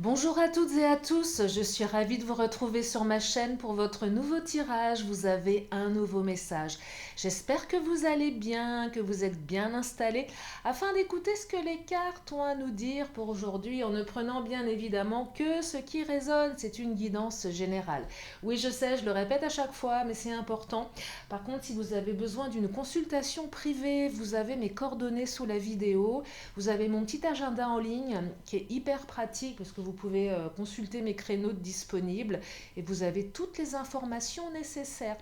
Bonjour à toutes et à tous, je suis ravie de vous retrouver sur ma chaîne pour votre nouveau tirage. Vous avez un nouveau message. J'espère que vous allez bien, que vous êtes bien installés afin d'écouter ce que les cartes ont à nous dire pour aujourd'hui en ne prenant bien évidemment que ce qui résonne. C'est une guidance générale. Oui, je sais, je le répète à chaque fois, mais c'est important. Par contre, si vous avez besoin d'une consultation privée, vous avez mes coordonnées sous la vidéo. Vous avez mon petit agenda en ligne qui est hyper pratique parce que vous pouvez consulter mes créneaux disponibles et vous avez toutes les informations nécessaires.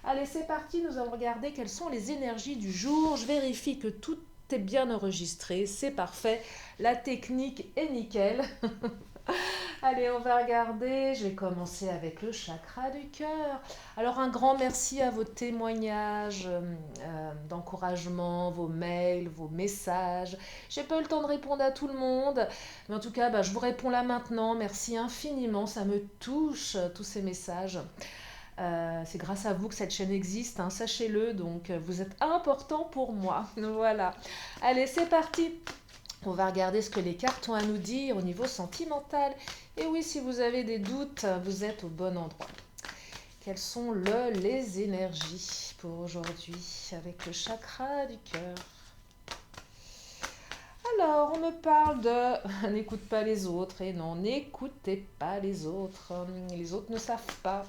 Allez, c'est parti, nous allons regarder quelles sont les énergies du jour. Je vérifie que tout est bien enregistré, c'est parfait. La technique est nickel. Allez, on va regarder. Je vais commencer avec le chakra du cœur. Alors, un grand merci à vos témoignages d'encouragement, vos mails, vos messages. J'ai pas eu le temps de répondre à tout le monde, mais en tout cas, je vous réponds là maintenant. Merci infiniment. Ça me touche, tous ces messages. C'est grâce à vous que cette chaîne existe, hein, sachez-le. Donc, vous êtes important pour moi. Voilà. Allez, c'est parti. On va regarder ce que les cartes ont à nous dire au niveau sentimental. Et oui, si vous avez des doutes, vous êtes au bon endroit. Quelles sont les énergies pour aujourd'hui avec le chakra du cœur? Alors, on me parle de n'écoute pas les autres. Et non, n'écoutez pas les autres. Les autres ne savent pas.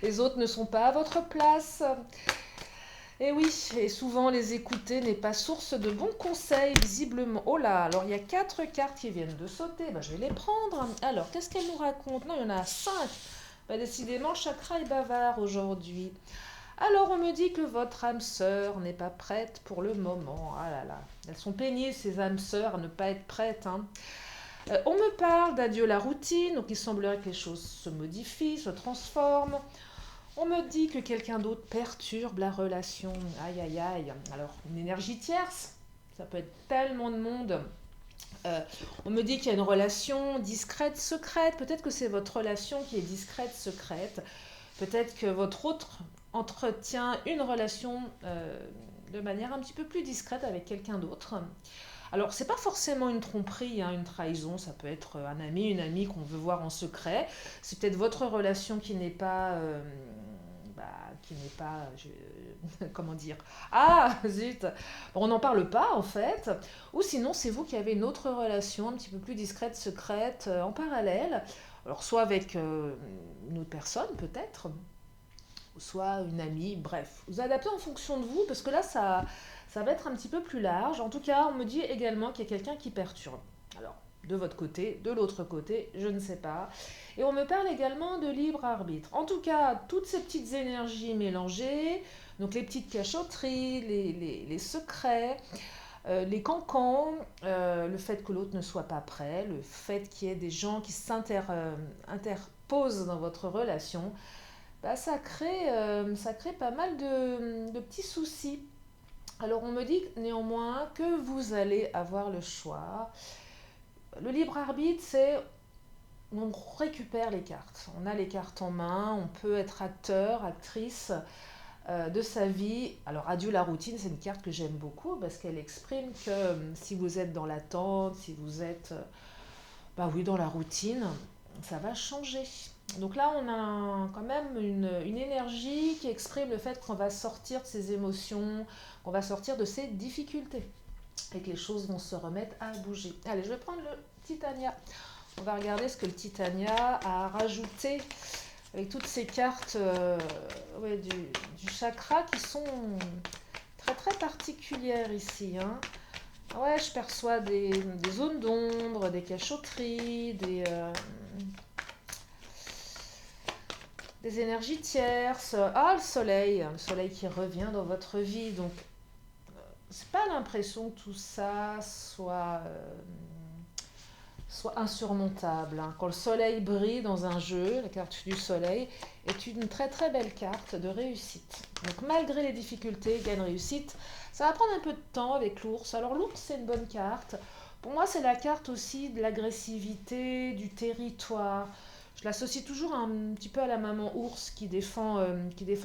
Les autres ne sont pas à votre place. Et oui, et souvent les écouter n'est pas source de bons conseils, visiblement. Oh là, alors il y a 4 cartes qui viennent de sauter, je vais les prendre. Alors, qu'est-ce qu'elles nous racontent? Non, il y en a 5. Décidément, le chakra est bavard aujourd'hui. Alors, on me dit que votre âme sœur n'est pas prête pour le moment. Ah là là, elles sont peignées, ces âmes sœurs, à ne pas être prêtes, hein. On me parle d'adieu la routine, donc il semblerait que les choses se modifient, se transforment. On me dit que quelqu'un d'autre perturbe la relation. Aïe, aïe, aïe. Alors, une énergie tierce, ça peut être tellement de monde. Euh, on me dit qu'il y a une relation discrète, secrète. Peut-être que c'est votre relation qui est discrète, secrète. Peut-être que votre autre entretient une relation de manière un petit peu plus discrète avec quelqu'un d'autre. Alors, c'est pas forcément une tromperie, hein, une trahison, ça peut être un ami, une amie qu'on veut voir en secret. C'est peut-être votre relation qui n'est pas. Bah, qui n'est pas. Comment dire? Ah, zut! Bon, on n'en parle pas en fait. Ou sinon, c'est vous qui avez une autre relation un petit peu plus discrète, secrète, en parallèle. Alors, soit avec une autre personne peut-être, soit une amie, bref. Vous adaptez en fonction de vous, parce que là, ça va être un petit peu plus large. En tout cas, on me dit également qu'il y a quelqu'un qui perturbe. Alors, de votre côté, de l'autre côté, je ne sais pas. Et on me parle également de libre arbitre. En tout cas, toutes ces petites énergies mélangées, donc les petites cachotteries, les secrets, les cancans, le fait que l'autre ne soit pas prêt, le fait qu'il y ait des gens qui s'interposent dans votre relation, ça crée pas mal de petits soucis. Alors on me dit néanmoins que vous allez avoir le choix. Le libre arbitre, c'est on récupère les cartes. On a les cartes en main, on peut être acteur, actrice de sa vie. Alors adieu la routine, c'est une carte que j'aime beaucoup parce qu'elle exprime que si vous êtes dans l'attente, si vous êtes oui, dans la routine, ça va changer. Donc là, on a quand même une énergie qui exprime le fait qu'on va sortir de ses émotions, qu'on va sortir de ses difficultés et que les choses vont se remettre à bouger. Allez, je vais prendre le Titania. On va regarder ce que le Titania a rajouté avec toutes ces cartes ouais, du chakra qui sont très très particulières ici, hein. Ouais, je perçois des zones d'ombre, des cachotteries, des énergies tierces. Ah, le soleil qui revient dans votre vie. Donc, c'est pas l'impression que tout ça soit insurmontable, hein. Quand le soleil brille dans un jeu, la carte du soleil est une très très belle carte de réussite. Donc malgré les difficultés, il y a une réussite. Ça va prendre un peu de temps avec l'ours. Alors l'ours, c'est une bonne carte. Pour moi, c'est la carte aussi de l'agressivité, du territoire. Je l'associe toujours un petit peu à la maman ours qui défend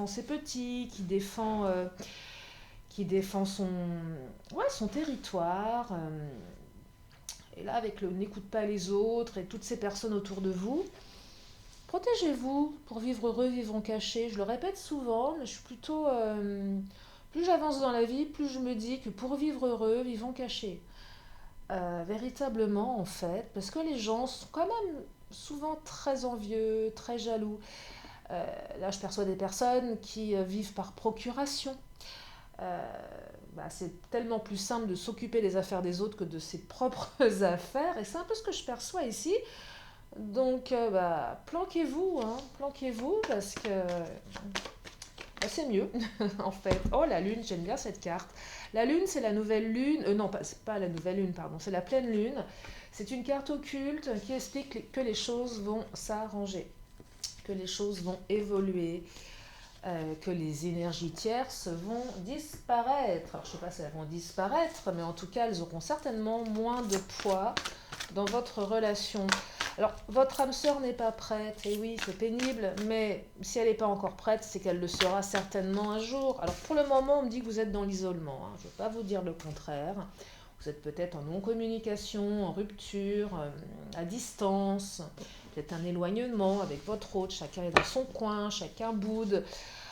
ses petits, qui défend son territoire. Et là, avec le n'écoute pas les autres et toutes ces personnes autour de vous, protégez-vous pour vivre heureux, vivons cachés. Je le répète souvent, mais je suis plutôt... plus j'avance dans la vie, plus je me dis que pour vivre heureux, vivons cachés. Véritablement, en fait, parce que les gens sont quand même souvent très envieux, très jaloux. Euh, Là, je perçois des personnes qui vivent par procuration. Euh, c'est tellement plus simple de s'occuper des affaires des autres que de ses propres affaires. Et c'est un peu ce que je perçois ici. Donc, planquez-vous, hein, planquez-vous, parce que c'est mieux, en fait. Oh, la lune, j'aime bien cette carte. La lune, c'est la nouvelle lune. Non, c'est pas la nouvelle lune, pardon, c'est la pleine lune. C'est une carte occulte qui explique que les choses vont s'arranger, que les choses vont évoluer, que les énergies tierces vont disparaître. Alors, je ne sais pas si elles vont disparaître, mais en tout cas, elles auront certainement moins de poids dans votre relation. Alors, votre âme sœur n'est pas prête, et oui, c'est pénible, mais si elle n'est pas encore prête, c'est qu'elle le sera certainement un jour. Alors, pour le moment, on me dit que vous êtes dans l'isolement, hein. Je ne veux pas vous dire le contraire. Vous êtes peut-être en non-communication, en rupture, à distance, peut-être un éloignement avec votre autre, chacun est dans son coin, chacun boude.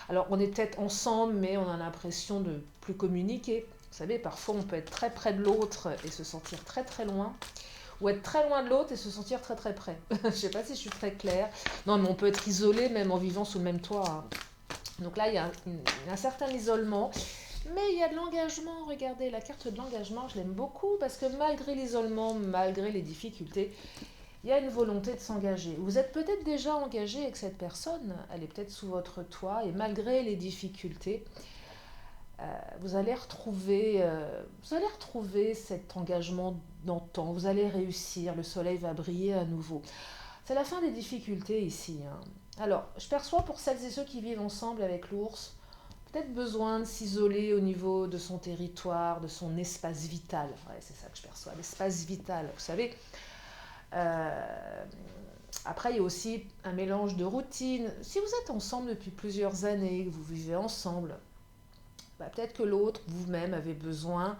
Alors, on est peut-être ensemble, mais on a l'impression de plus communiquer. Vous savez, parfois, on peut être très près de l'autre et se sentir très très loin, ou être très loin de l'autre et se sentir très très près. Je ne sais pas si je suis très claire. Non, mais on peut être isolé même en vivant sous le même toit, hein. Donc là, il y a un certain isolement, mais il y a de l'engagement. Regardez, la carte de l'engagement, je l'aime beaucoup parce que malgré l'isolement, malgré les difficultés, il y a une volonté de s'engager. Vous êtes peut-être déjà engagé avec cette personne, elle est peut-être sous votre toit, et malgré les difficultés, vous allez retrouver cet engagement d'antan, vous allez réussir, le soleil va briller à nouveau. C'est la fin des difficultés ici, hein. Alors, je perçois pour celles et ceux qui vivent ensemble avec l'ours, peut-être besoin de s'isoler au niveau de son territoire, de son espace vital. Ouais, c'est ça que je perçois, l'espace vital. Vous savez, euh, après, il y a aussi un mélange de routine. Si vous êtes ensemble depuis plusieurs années, que vous vivez ensemble, peut-être que l'autre, vous-même, avez besoin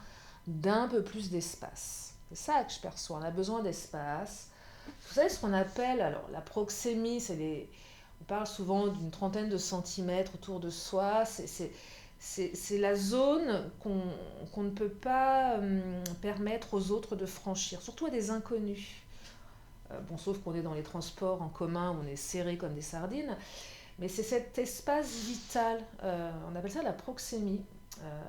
d'un peu plus d'espace. C'est ça que je perçois. On a besoin d'espace. Vous savez ce qu'on appelle, alors la proxémie, on parle souvent d'une trentaine de centimètres autour de soi. C'est la zone qu'on ne peut pas permettre aux autres de franchir, surtout à des inconnus. Bon, sauf qu'on est dans les transports en commun, où on est serré comme des sardines. Mais c'est cet espace vital, on appelle ça la proxémie. Euh,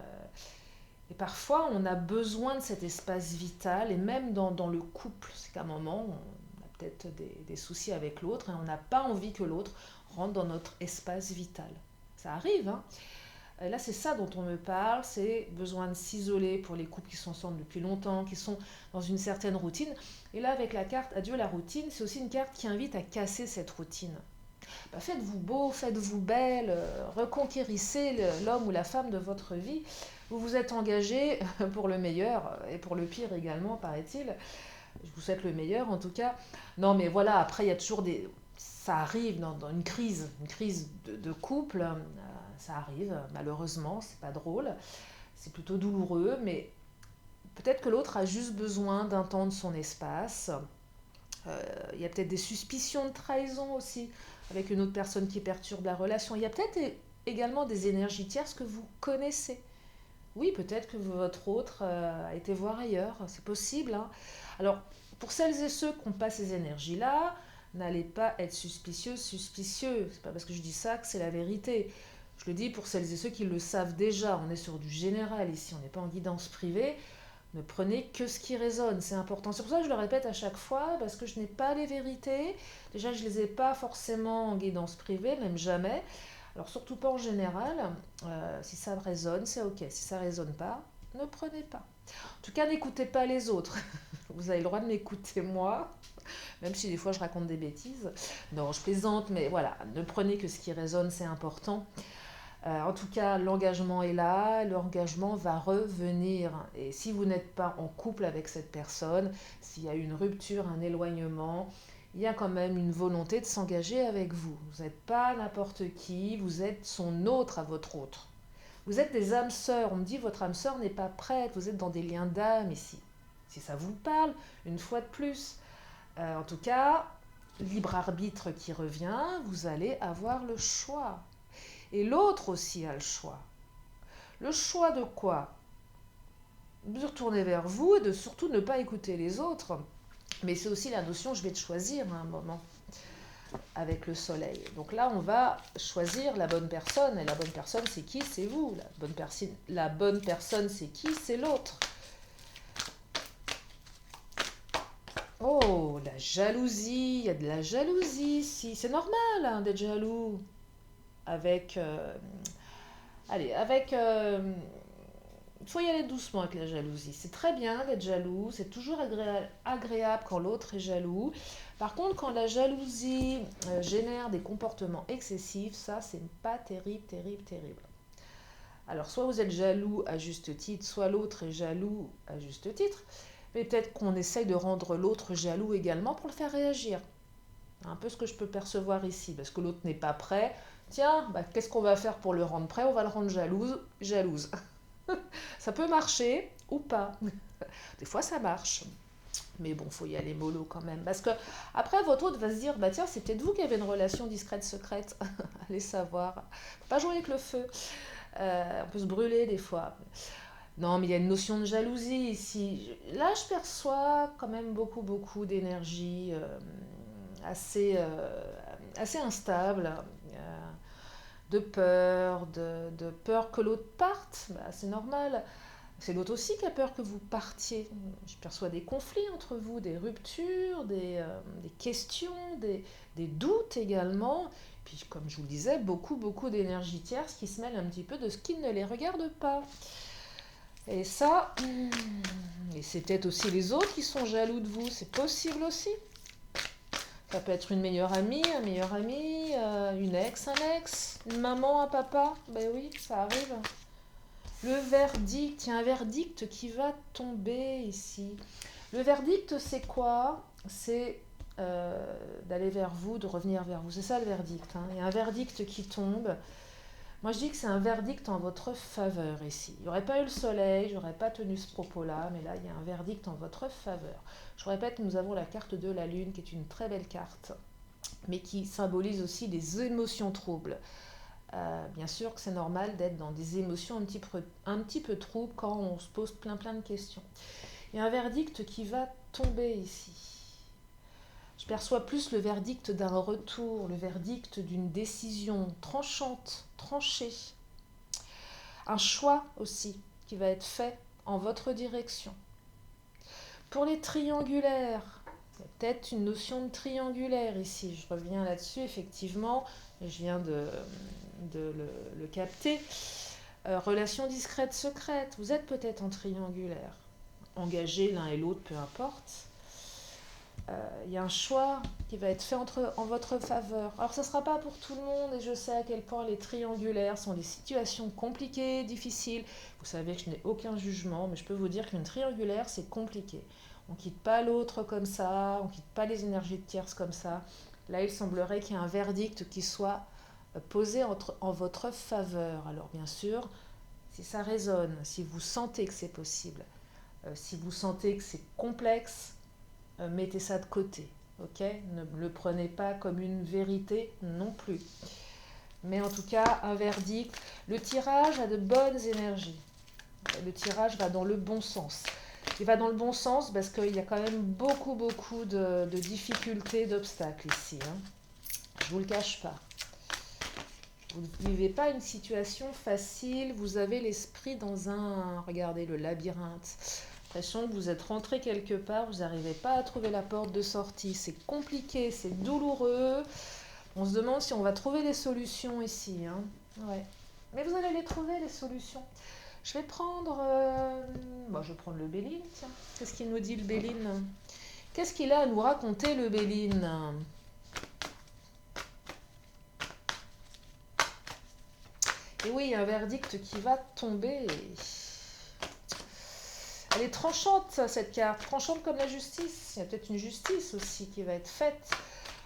et parfois, on a besoin de cet espace vital, et même dans le couple, c'est qu'à un moment, on a peut-être des soucis avec l'autre, et on n'a pas envie que l'autre rentre dans notre espace vital. Ça arrive, hein. Et là, c'est ça dont on me parle, c'est besoin de s'isoler pour les couples qui sont ensemble depuis longtemps, qui sont dans une certaine routine. Et là, avec la carte Adieu la routine, c'est aussi une carte qui invite à casser cette routine. Faites-vous beau, faites-vous belle, reconquérissez l'homme ou la femme de votre vie. Vous vous êtes engagé pour le meilleur et pour le pire également, paraît-il. Je vous souhaite le meilleur en tout cas. Non, mais voilà, après, il y a toujours des... Ça arrive dans une crise de couple. Ça arrive, malheureusement, c'est pas drôle. C'est plutôt douloureux, mais peut-être que l'autre a juste besoin d'un temps de son espace. Il y a peut-être des suspicions de trahison aussi avec une autre personne qui perturbe la relation. Il y a peut-être également des énergies tierces que vous connaissez. Oui, peut-être que votre autre a été voir ailleurs, c'est possible, hein. Alors, pour celles et ceux qui n'ont pas ces énergies-là, n'allez pas être suspicieux. C'est pas parce que je dis ça que c'est la vérité. Je le dis pour celles et ceux qui le savent déjà. On est sur du général ici, on n'est pas en guidance privée. Ne prenez que ce qui résonne, c'est important. C'est pour ça que je le répète à chaque fois, parce que je n'ai pas les vérités. Déjà, je ne les ai pas forcément en guidance privée, même jamais. Alors surtout pas en général. Si ça résonne, c'est ok. Si ça ne résonne pas, ne prenez pas. En tout cas, n'écoutez pas les autres. Vous avez le droit de m'écouter moi, même si des fois je raconte des bêtises. Non, je plaisante, mais voilà, ne prenez que ce qui résonne, c'est important. En tout cas, l'engagement est là, l'engagement va revenir. Et si vous n'êtes pas en couple avec cette personne, s'il y a une rupture, un éloignement, il y a quand même une volonté de s'engager avec vous. Vous n'êtes pas n'importe qui, vous êtes son autre à votre autre. Vous êtes des âmes sœurs. On me dit votre âme sœur n'est pas prête, vous êtes dans des liens d'âme ici. si ça vous parle, une fois de plus. En tout cas, libre arbitre qui revient, vous allez avoir le choix. Et l'autre aussi a le choix. Le choix de quoi? De retourner vers vous et de surtout ne pas écouter les autres. Mais c'est aussi la notion, je vais te choisir à un moment, avec le soleil. Donc là, on va choisir la bonne personne. Et la bonne personne, c'est qui? C'est vous. La bonne personne, c'est qui? C'est l'autre. Oh, la jalousie. Il y a de la jalousie ici. C'est normal hein, d'être jaloux. Avec... allez, avec... il faut y aller doucement avec la jalousie. C'est très bien d'être jaloux, c'est toujours agréable quand l'autre est jaloux. Par contre, quand la jalousie génère des comportements excessifs, ça, c'est pas terrible, terrible, terrible. Alors, soit vous êtes jaloux à juste titre, soit l'autre est jaloux à juste titre, mais peut-être qu'on essaye de rendre l'autre jaloux également pour le faire réagir. Un peu ce que je peux percevoir ici, parce que l'autre n'est pas prêt. Tiens, bah, qu'est-ce qu'on va faire pour le rendre prêt? On va le rendre jalouse. Ça peut marcher ou pas. Des fois, ça marche. Mais bon, faut y aller mollo quand même. Parce que après, votre autre va se dire, bah tiens, c'est peut-être vous qui avez une relation discrète, secrète. Allez savoir. Faut pas jouer avec le feu. On peut se brûler des fois. Non, mais il y a une notion de jalousie ici. Là, je perçois quand même beaucoup d'énergie assez instable. De peur, de peur que l'autre parte, bah, c'est normal. C'est l'autre aussi qui a peur que vous partiez. Je perçois des conflits entre vous, des ruptures, des questions, des doutes également. Puis comme je vous le disais, beaucoup d'énergie tierce qui se mêle un petit peu de ce qui ne les regarde pas. Et ça, et c'est peut-être aussi les autres qui sont jaloux de vous, c'est possible aussi. Ça peut être une meilleure amie, un meilleur ami, une ex, un ex, une maman, un papa. Ben oui, ça arrive. Le verdict, il y a un verdict qui va tomber ici. Le verdict, c'est quoi? C'est d'aller vers vous, de revenir vers vous. C'est ça le verdict. Hein. Il y a un verdict qui tombe. Moi, je dis que c'est un verdict en votre faveur ici. Il n'y aurait pas eu le soleil, je n'aurais pas tenu ce propos-là, mais là, il y a un verdict en votre faveur. Je répète, nous avons la carte de la Lune, qui est une très belle carte, mais qui symbolise aussi des émotions troubles. Bien sûr que c'est normal d'être dans des émotions un petit peu troubles quand on se pose plein de questions. Il y a un verdict qui va tomber ici. Je perçois plus le verdict d'un retour, le verdict d'une décision tranchante, tranchée. Un choix aussi qui va être fait en votre direction. Pour les triangulaires, il y a peut-être une notion de triangulaire ici. Je reviens là-dessus, effectivement, et je viens de le capter. Relation discrète, secrète. Vous êtes peut-être en triangulaire. Engagés l'un et l'autre, peu importe. Il y a un choix qui va être fait en votre faveur. Alors, ça ne sera pas pour tout le monde, et je sais à quel point les triangulaires sont des situations compliquées, difficiles. Vous savez que je n'ai aucun jugement, mais je peux vous dire qu'une triangulaire, c'est compliqué. On ne quitte pas l'autre comme ça, on ne quitte pas les énergies de tierces comme ça. Là, il semblerait qu'il y ait un verdict qui soit posé en votre faveur. Alors, bien sûr, si ça résonne, si vous sentez que c'est possible, si vous sentez que c'est complexe, mettez ça de côté, ok? Ne le prenez pas comme une vérité non plus. Mais en tout cas, un verdict. Le tirage a de bonnes énergies. Le tirage va dans le bon sens. Il va dans le bon sens parce qu'il y a quand même beaucoup de difficultés, d'obstacles ici. Hein. Je ne vous le cache pas. Vous ne vivez pas une situation facile. Vous avez l'esprit dans un... Regardez, le labyrinthe. L'impression que vous êtes rentré quelque part, vous n'arrivez pas à trouver la porte de sortie. C'est compliqué, c'est douloureux. On se demande si on va trouver des solutions ici. Hein. Ouais. Mais vous allez les trouver, les solutions. Je vais prendre... je vais prendre le Béline, tiens. Qu'est-ce qu'il nous dit, le Béline? Qu'est-ce qu'il a à nous raconter, le Béline? Et oui, il y a un verdict qui va tomber. Elle est tranchante, cette carte. Tranchante comme la justice. Il y a peut-être une justice aussi qui va être faite.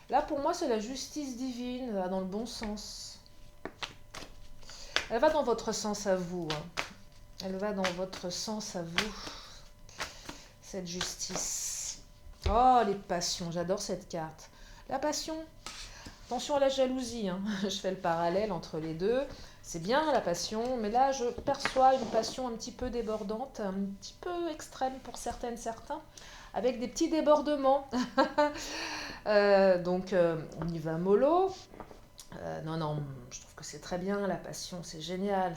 Là, pour moi, c'est la justice divine. Elle va dans le bon sens. Elle va dans votre sens à vous. Hein. Elle va dans votre sens à vous. cette justice. Oh, les passions, j'adore cette carte. La passion. Attention à la jalousie, hein. Je fais le parallèle entre les deux. C'est bien la passion, mais là je perçois une passion un petit peu débordante, un petit peu extrême pour certaines, certains, avec des petits débordements. Donc on y va mollo. Non, non, je trouve que c'est très bien la passion, c'est génial,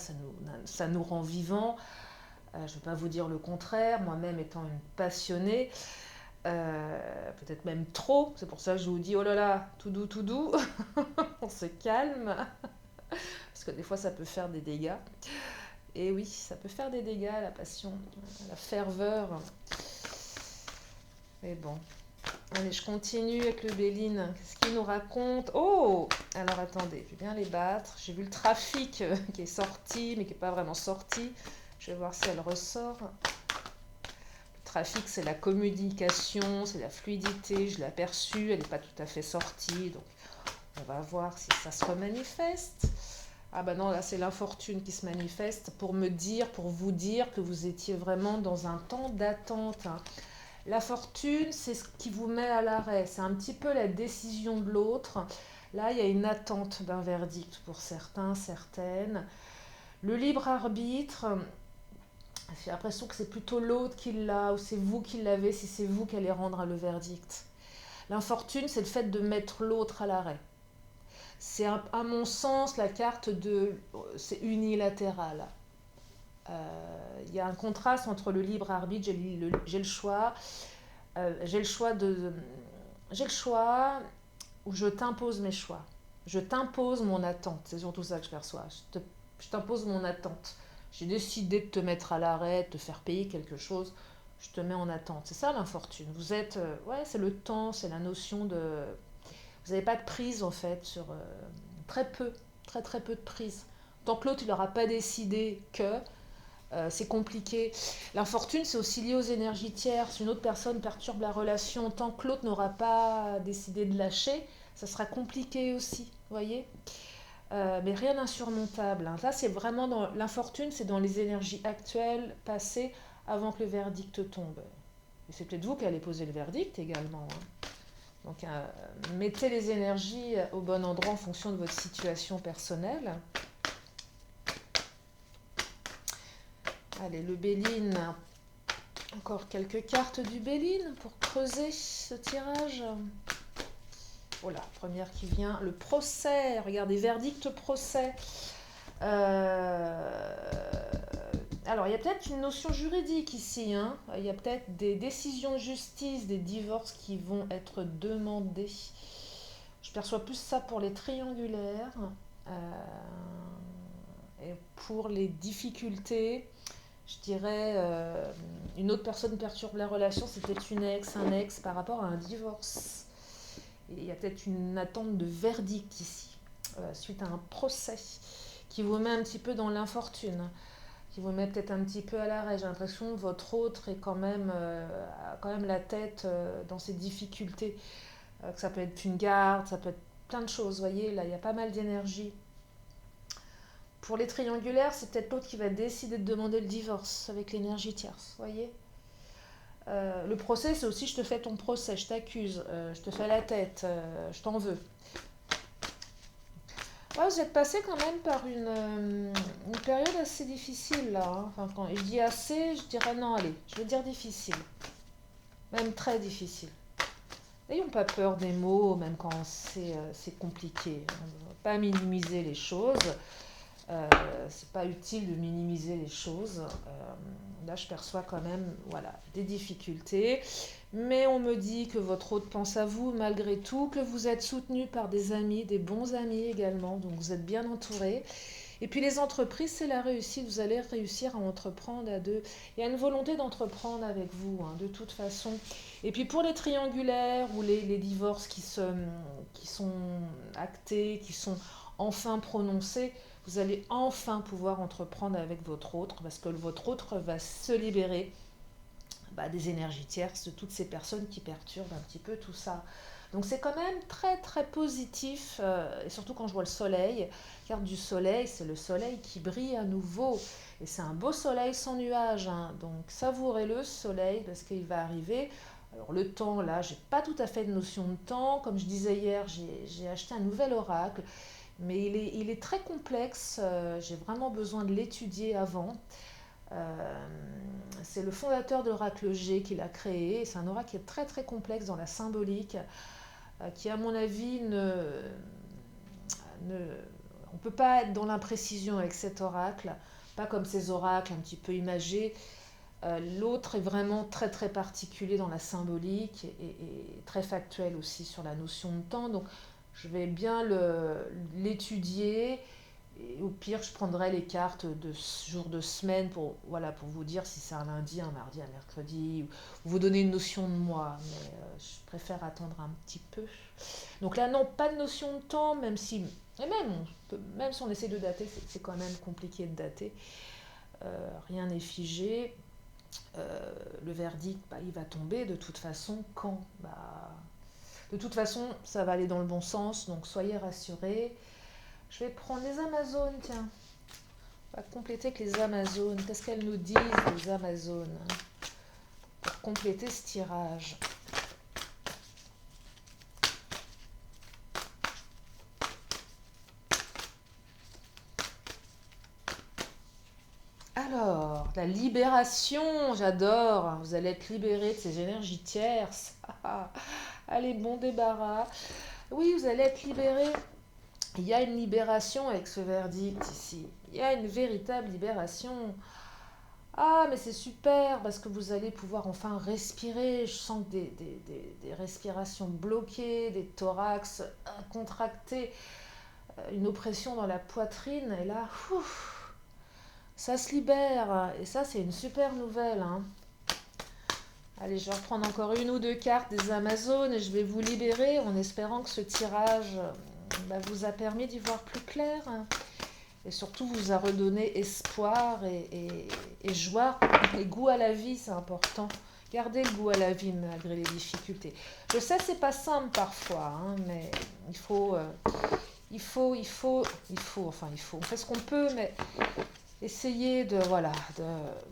ça nous rend vivants. Je ne vais pas vous dire le contraire, moi-même étant une passionnée, peut-être même trop, c'est pour ça que je vous dis oh là là, tout doux, on se calme, parce que des fois ça peut faire des dégâts. Et oui, ça peut faire des dégâts, la passion, la ferveur. Mais bon, allez, je continue avec le Béline. Qu'est-ce qu'il nous raconte? Oh! Alors attendez, je vais bien les battre. J'ai vu le trafic qui est sorti, mais qui n'est pas vraiment sorti. Je vais voir si elle ressort. Le trafic, c'est la communication, c'est la fluidité. Je l'ai aperçue, elle n'est pas tout à fait sortie. Donc, on va voir si ça se remanifeste. Ah bah non, là, c'est l'infortune qui se manifeste pour me dire, pour vous dire que vous étiez vraiment dans un temps d'attente, hein. La fortune, c'est ce qui vous met à l'arrêt. C'est un petit peu la décision de l'autre. Là, il y a une attente d'un verdict pour certains, certaines. Le libre arbitre, j'ai l'impression que c'est plutôt l'autre qui l'a ou c'est vous qui l'avez si c'est vous qui allez rendre le verdict. L'infortune, c'est le fait de mettre l'autre à l'arrêt. C'est à mon sens la carte de... c'est unilatéral. Il y a un contraste entre le libre arbitre, j'ai le choix, j'ai le choix où je t'impose mes choix. Je t'impose mon attente, c'est surtout ça que je perçois. Je t'impose mon attente. J'ai décidé de te mettre à l'arrêt, de te faire payer quelque chose, je te mets en attente. C'est ça l'infortune. Vous êtes, ouais, c'est le temps, c'est la notion de... Vous n'avez pas de prise en fait sur très peu, très peu de prise. Tant que l'autre il n'aura pas décidé que... c'est compliqué. L'infortune, c'est aussi lié aux énergies tierces. Si une autre personne perturbe la relation, tant que l'autre n'aura pas décidé de lâcher, ça sera compliqué aussi, vous voyez. Mais rien d'insurmontable, hein. Là, c'est vraiment dans l'infortune, c'est dans les énergies actuelles, passées, avant que le verdict tombe. Et c'est peut-être vous qui allez poser le verdict également, hein. Donc, mettez les énergies au bon endroit en fonction de votre situation personnelle. Allez, le Béline. Encore quelques cartes du Béline pour creuser ce tirage. Voilà, première qui vient, le procès. Regardez, verdict procès. Alors, il y a peut-être une notion juridique ici, hein. Il y a peut-être des décisions de justice, des divorces qui vont être demandés. Je perçois plus ça pour les triangulaires. Et pour les difficultés, je dirais, une autre personne perturbe la relation, c'est peut-être une ex, un ex par rapport à un divorce. Et il y a peut-être une attente de verdict ici, suite à un procès, qui vous met un petit peu dans l'infortune, qui vous met peut-être un petit peu à l'arrêt. J'ai l'impression que votre autre est quand même, a quand même la tête dans ses difficultés. Que ça peut être une garde, ça peut être plein de choses, vous voyez, là il y a pas mal d'énergie. Pour les triangulaires, c'est peut-être l'autre qui va décider de demander le divorce avec l'énergie tierce, vous voyez. Le procès, c'est aussi je te fais ton procès, je t'accuse, je te fais la tête, je t'en veux. Ouais, vous êtes passé quand même par une période assez difficile là, hein. Enfin, quand je dis assez, je dirais non, allez, je vais dire difficile. Même très difficile. N'ayons pas peur des mots, même quand c'est compliqué. On ne va pas minimiser les choses. C'est pas utile de minimiser les choses. Là, je perçois quand même, voilà, des difficultés. Mais on me dit que votre hôte pense à vous malgré tout, que vous êtes soutenu par des amis, des bons amis également. Donc vous êtes bien entouré. Et puis les entreprises, c'est la réussite. Vous allez réussir à entreprendre à deux. Il y a une volonté d'entreprendre avec vous, hein, de toute façon. Et puis pour les triangulaires ou les divorces qui sont actés, qui sont enfin prononcés, vous allez enfin pouvoir entreprendre avec votre autre, parce que votre autre va se libérer des énergies tierces, de toutes ces personnes qui perturbent un petit peu tout ça. Donc c'est quand même très très positif, et surtout quand je vois le soleil. Carte du soleil, c'est le soleil qui brille à nouveau. Et c'est un beau soleil sans nuages, hein. Donc savourez-le ce soleil parce qu'il va arriver. Alors le temps, là, j'ai pas tout à fait de notion de temps. Comme je disais hier, j'ai acheté un nouvel oracle, mais il est très complexe. J'ai vraiment besoin de l'étudier avant. Euh, c'est le fondateur de l'oracle G qui l'a créé. C'est un oracle qui est très très complexe dans la symbolique, qui à mon avis ne on ne peut pas être dans l'imprécision avec cet oracle, pas comme ces oracles un petit peu imagés. L'autre est vraiment très très particulier dans la symbolique et très factuel aussi sur la notion de temps. Donc je vais bien l'étudier. Et au pire, je prendrai les cartes de jour de semaine pour, voilà, pour vous dire si c'est un lundi, un mardi, un mercredi, ou vous donner une notion de mois. Mais je préfère attendre un petit peu. Donc là, non, pas de notion de temps, même si, et même, même si on essaie de dater, c'est quand même compliqué de dater. Rien n'est figé. Le verdict, bah, il va tomber de toute façon quand de toute façon, ça va aller dans le bon sens, donc soyez rassurés. Je vais prendre les Amazones, tiens. On va compléter avec les Amazones. Qu'est-ce qu'elles nous disent, les Amazones, hein, pour compléter ce tirage? Alors, la libération, j'adore. Vous allez être libéré de ces énergies tierces. Allez, bon débarras. Oui, vous allez être libéré. Il y a une libération avec ce verdict ici. Il y a une véritable libération. Ah, mais c'est super parce que vous allez pouvoir enfin respirer. Je sens que des respirations bloquées, des thorax contractés, une oppression dans la poitrine. Et là, ouf, ça se libère. Et ça, c'est une super nouvelle, hein. Allez, je vais reprendre encore une ou deux cartes des Amazones et je vais vous libérer en espérant que ce tirage vous a permis d'y voir plus clair, hein. Et surtout vous a redonné espoir et joie et goût à la vie, c'est important. Gardez le goût à la vie malgré les difficultés. Je sais, c'est pas simple parfois, hein, mais il faut, on fait ce qu'on peut, mais essayez de, voilà, de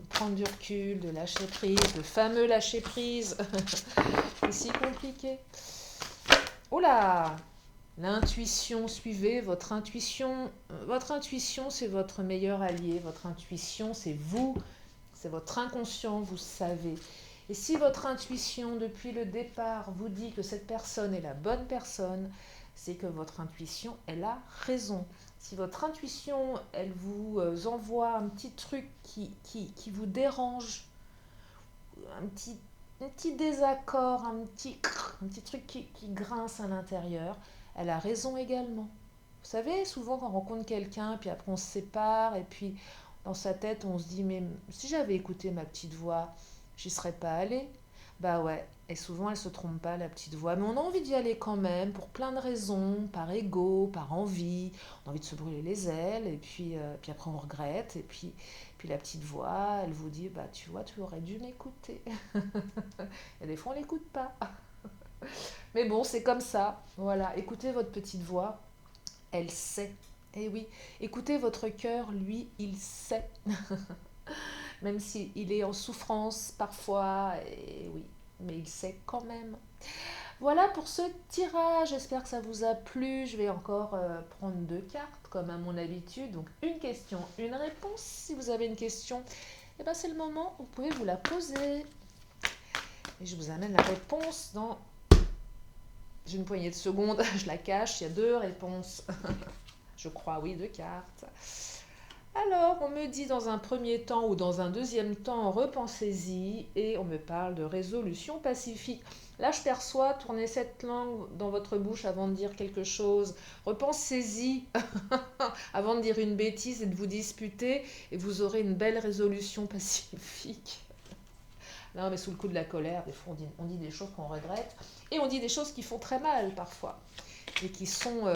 prendre du recul, de lâcher prise, le fameux lâcher prise. C'est si compliqué. Oh là, l'intuition, suivez votre intuition. Votre intuition, c'est votre meilleur allié. Votre intuition, c'est vous. C'est votre inconscient, vous savez. Et si votre intuition, depuis le départ, vous dit que cette personne est la bonne personne, c'est que votre intuition, elle a raison. Si votre intuition, elle vous envoie un petit truc qui vous dérange, un petit désaccord, un petit truc qui grince à l'intérieur, elle a raison également. Vous savez, souvent quand on rencontre quelqu'un, puis après on se sépare, et puis dans sa tête on se dit, mais si j'avais écouté ma petite voix, j'y serais pas allée. Bah ouais, et souvent elle se trompe pas, la petite voix, mais on a envie d'y aller quand même, pour plein de raisons, par ego, par envie, on a envie de se brûler les ailes, et puis après on regrette, puis la petite voix, elle vous dit, bah tu vois, tu aurais dû m'écouter. Et des fois on l'écoute pas. Mais bon, c'est comme ça, voilà, écoutez votre petite voix, elle sait. Eh oui, écoutez votre cœur, lui, il sait. Même s'il est en souffrance parfois, et oui, mais il sait quand même. Voilà pour ce tirage, j'espère que ça vous a plu. Je vais encore prendre deux cartes, comme à mon habitude. Donc une question, une réponse. Si vous avez une question, eh ben, c'est le moment, vous pouvez vous la poser. Et je vous amène la réponse dans une poignée de secondes. Je la cache, il y a deux réponses. Je crois, oui, deux cartes. Alors, on me dit dans un premier temps ou dans un deuxième temps, repensez-y et on me parle de résolution pacifique. Là, je perçois, tournez cette langue dans votre bouche avant de dire quelque chose. Repensez-y avant de dire une bêtise et de vous disputer et vous aurez une belle résolution pacifique. Non, mais sous le coup de la colère, des fois on dit des choses qu'on regrette et on dit des choses qui font très mal parfois et qui sont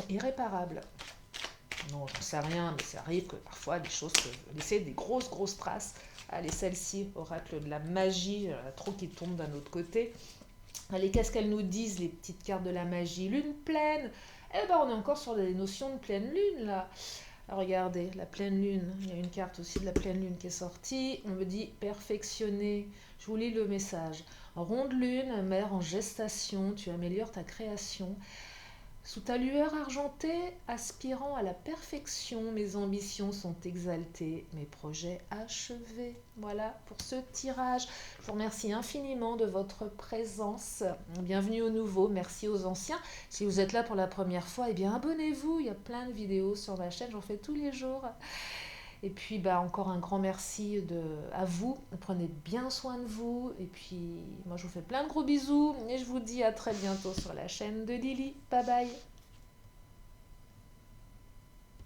irréparables. Non, j'en sais rien, mais ça arrive que parfois des choses peuvent laisser des grosses traces. Allez, celle-ci, oracle de la magie, trop qui tombe d'un autre côté. Allez, qu'est-ce qu'elles nous disent, les petites cartes de la magie? Lune pleine. Eh ben, on est encore sur des notions de pleine lune, là. Alors, regardez, la pleine lune. Il y a une carte aussi de la pleine lune qui est sortie. On me dit perfectionner. Je vous lis le message. Ronde lune, mère en gestation, tu améliores ta création. Sous ta lueur argentée, aspirant à la perfection, mes ambitions sont exaltées, mes projets achevés. Voilà pour ce tirage. Je vous remercie infiniment de votre présence. Bienvenue aux nouveaux, merci aux anciens. Si vous êtes là pour la première fois, eh bien abonnez-vous. Il y a plein de vidéos sur ma chaîne, j'en fais tous les jours. Et puis encore un grand merci à vous. Prenez bien soin de vous. Et puis moi je vous fais plein de gros bisous et je vous dis à très bientôt sur la chaîne de Lily. Bye bye.